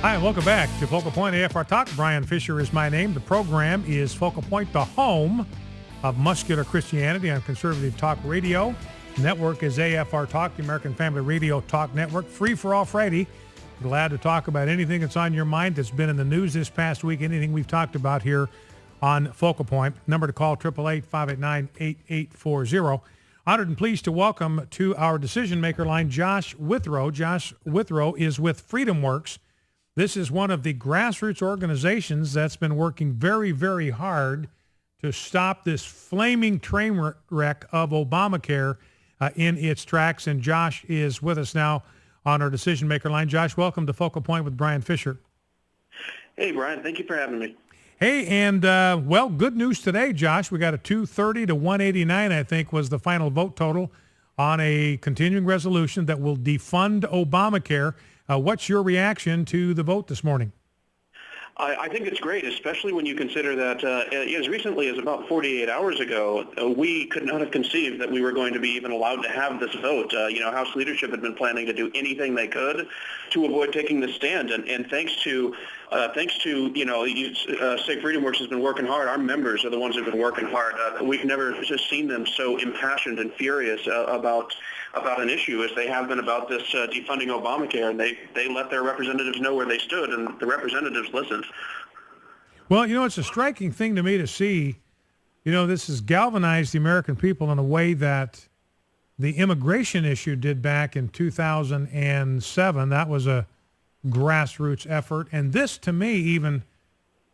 Hi, and welcome back to Focal Point AFR Talk. Brian Fisher is my name. The program is Focal Point, the home of muscular Christianity on Conservative Talk Radio. The network is AFR Talk, the American Family Radio Talk Network, free for all Friday. Glad to talk about anything that's on your mind that's been in the news this past week, anything we've talked about here on Focal Point. Number to call, 888-589-8840. Honored and pleased to welcome to our decision maker line, Josh Withrow. Josh Withrow is with Freedom Works. This is one of the grassroots organizations that's been working very, very hard to stop this flaming train wreck of Obamacare in its tracks. And Josh is with us now on our decision maker line. Josh, welcome to Focal Point with Brian Fisher. Hey, Brian. Thank you for having me. Hey, and well, good news today, Josh. We got a 230 to 189, I think, was the final vote total on a continuing resolution that will defund Obamacare. What's your reaction to the vote this morning? I think it's great, especially when you consider that as recently as about 48 hours ago, we could not have conceived that we were going to be even allowed to have this vote. House leadership had been planning to do anything they could to avoid taking the stand. And thanks to Say Freedom Works has been working hard. Our members are the ones who have been working hard. We've never just seen them so impassioned and furious about an issue as they have been about this defunding Obamacare, and they let their representatives know where they stood, and the representatives listened. Well, it's a striking thing to me to see. This has galvanized the American people in a way that the immigration issue did back in 2007. That was a grassroots effort, and this, to me, even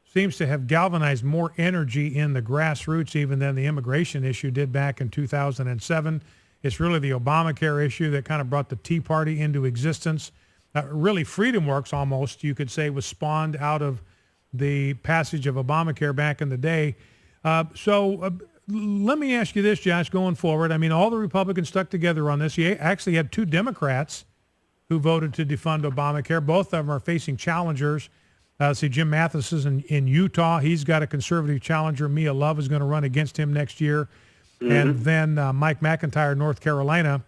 seems to have galvanized more energy in the grassroots even than the immigration issue did back in 2007. It's really the Obamacare issue that kind of brought the Tea Party into existence. Really, Freedom Works almost, you could say, was spawned out of the passage of Obamacare back in the day. So let me ask you this, Josh, going forward. I mean, all the Republicans stuck together on this. You actually had two Democrats who voted to defund Obamacare. Both of them are facing challengers. See, Jim Mathis is in Utah. He's got a conservative challenger. Mia Love is going to run against him next year. And then Mike McIntyre, North Carolina,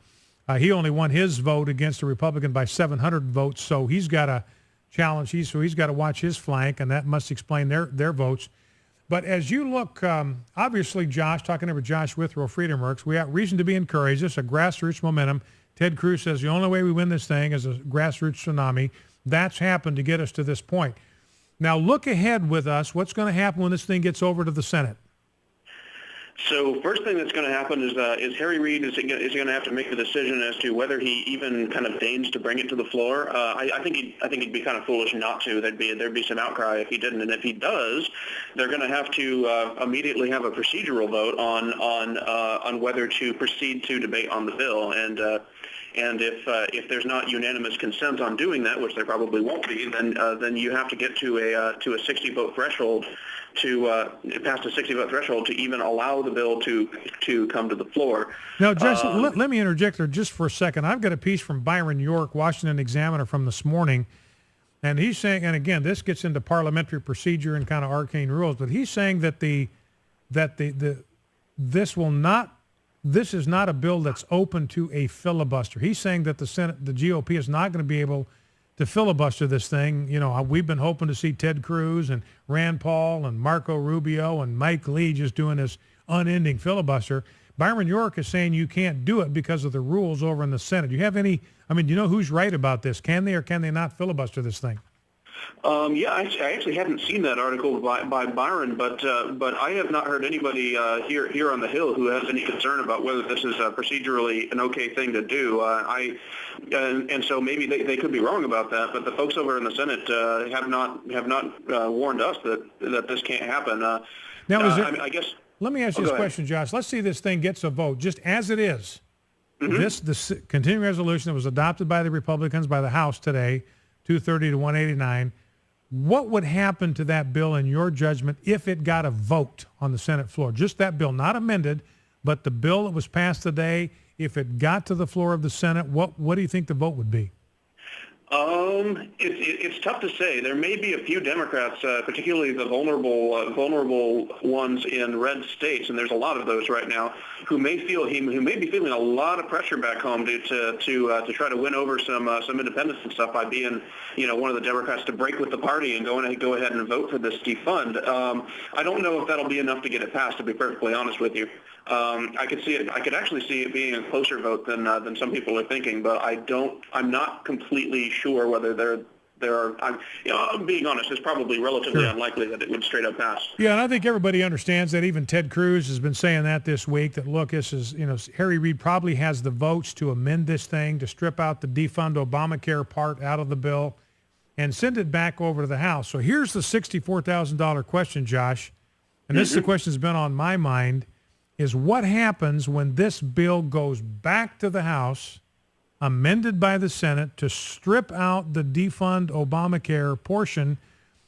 he only won his vote against a Republican by 700 votes, so he's got a challenge. He's got to watch his flank, and that must explain their votes. But as you look, obviously, Josh, talking over Josh Withrow, Freedom Works, we have reason to be encouraged. It's a grassroots momentum. Ted Cruz says the only way we win this thing is a grassroots tsunami. That's happened to get us to this point. Now look ahead with us. What's going to happen when this thing gets over to the Senate? So first thing that's going to happen is Harry Reid is going to have to make a decision as to whether he even kind of deigns to bring it to the floor. I think he'd be kind of foolish not to. There'd be some outcry if he didn't, and if he does, they're going to have to immediately have a procedural vote on whether to proceed to debate on the bill. And if there's not unanimous consent on doing that, which there probably won't be, then you have to get to a 60-vote threshold past a 60-vote threshold to even allow the bill to come to the floor. Now, Jesse, let me interject there just for a second. I've got a piece from Byron York, Washington Examiner, from this morning, and he's saying, and again, this gets into parliamentary procedure and kind of arcane rules, but he's saying that this is not a bill that's open to a filibuster. He's saying that the Senate, the GOP, is not going to be able to filibuster this thing. We've been hoping to see Ted Cruz and Rand Paul and Marco Rubio and Mike Lee just doing this unending filibuster. Byron York is saying you can't do it because of the rules over in the Senate. Do you have any, do you know who's right about this? Can they or can they not filibuster this thing? I actually haven't seen that article by Byron, but I have not heard anybody here on the Hill who has any concern about whether this is procedurally an okay thing to do. And so maybe they could be wrong about that, but the folks over in the Senate have not warned us that this can't happen. I guess. Let me ask you this question, Josh. Let's see this thing gets a vote, just as it is. This continuing resolution that was adopted by the Republicans by the House today, 230 to 189. What would happen to that bill in your judgment if it got a vote on the Senate floor? Just that bill, not amended, but the bill that was passed today, if it got to the floor of the Senate, what do you think the vote would be? It's tough to say. There may be a few Democrats, particularly the vulnerable ones in red states, and there's a lot of those right now, who may be feeling a lot of pressure back home to try to win over some independents and stuff by being, one of the Democrats to break with the party and go ahead and vote for this defund. I don't know if that'll be enough to get it passed, to be perfectly honest with you. I could actually see it being a closer vote than some people are thinking, but I'm not completely sure whether I'm being honest, it's probably relatively unlikely that it would straight up pass. Yeah, and I think everybody understands that. Even Ted Cruz has been saying that this week, that look, this is, Harry Reid probably has the votes to amend this thing, to strip out the defund Obamacare part out of the bill and send it back over to the House. So here's the $64,000 question, Josh, and this is the question that's been on my mind, is what happens when this bill goes back to the House, amended by the Senate, to strip out the defund Obamacare portion,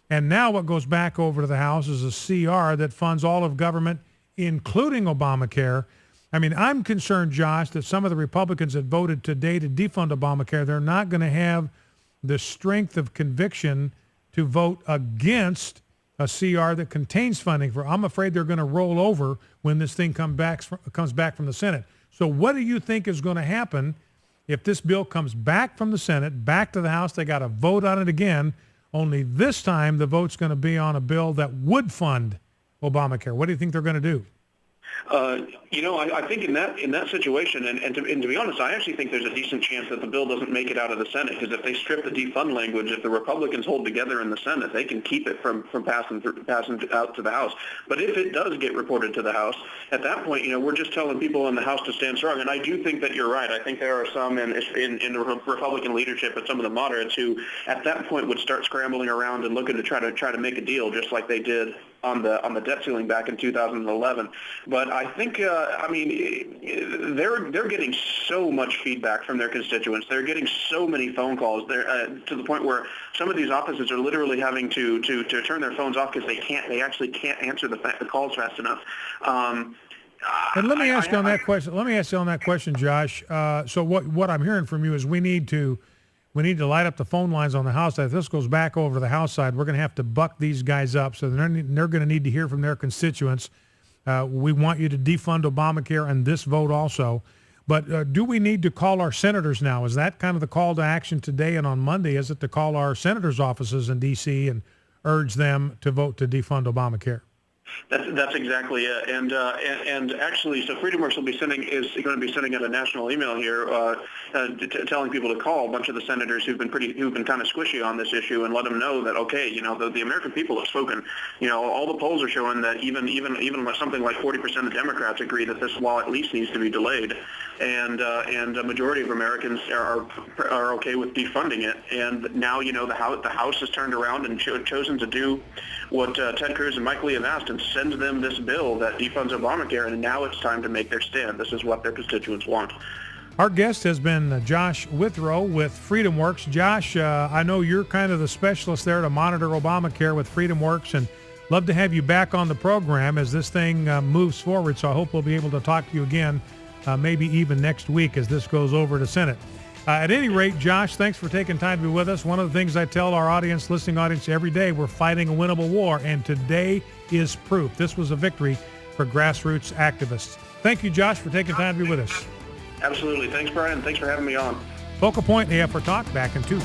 and now what goes back over to the House is a CR that funds all of government, including Obamacare. I mean, I'm concerned, Josh, that some of the Republicans that voted today to defund Obamacare, they're not going to have the strength of conviction to vote against a CR that contains funding for. I'm afraid they're going to roll over when this thing comes back from the Senate. So what do you think is going to happen if this bill comes back from the Senate, back to the House? They got to vote on it again, only this time the vote's going to be on a bill that would fund Obamacare. What do you think they're going to do? I think in that situation, and to be honest, I actually think there's a decent chance that the bill doesn't make it out of the Senate, because if they strip the defund language, if the Republicans hold together in the Senate, they can keep it from passing out to the House. But if it does get reported to the House, at that point, we're just telling people in the House to stand strong. And I do think that you're right. I think there are some in the Republican leadership and some of the moderates who, at that point, would start scrambling around and looking to try to make a deal, just like they did on the debt ceiling back in 2011. But I think, they're getting so much feedback from their constituents. They're getting so many phone calls. They're to the point where some of these offices are literally having to turn their phones off because they actually can't answer the calls fast enough. And let me ask you on that question, Josh. So what I'm hearing from you is we need to light up the phone lines on the House side. If this goes back over to the House side, we're going to have to buck these guys up. So they're going to need to hear from their constituents. We want you to defund Obamacare and this vote also. But do we need to call our senators now? Is that kind of the call to action today and on Monday? Is it to call our senators' offices in D.C. and urge them to vote to defund Obamacare? That's exactly it, and actually, so Freedom Works is going to be sending out a national email here, telling people to call a bunch of the senators who've been kind of squishy on this issue, and let them know that the American people have spoken. All the polls are showing that even something like 40% of Democrats agree that this law at least needs to be delayed, and a majority of Americans are okay with defunding it. And now the House has turned around and chosen to do what Ted Cruz and Mike Lee have asked, and send them this bill that defunds Obamacare, and now it's time to make their stand. This is what their constituents want. Our guest has been Josh Withrow with Freedom Works. Josh, I know you're kind of the specialist there to monitor Obamacare with Freedom Works, and love to have you back on the program as this thing moves forward. So I hope we'll be able to talk to you again, maybe even next week as this goes over to Senate. At any rate, Josh, thanks for taking time to be with us. One of the things I tell our listening audience every day, we're fighting a winnable war, and today is proof. This was a victory for grassroots activists. Thank you, Josh, for taking time to be with us. Absolutely. Thanks, Brian. Thanks for having me on. Focal Point, AF for Talk, back in 2.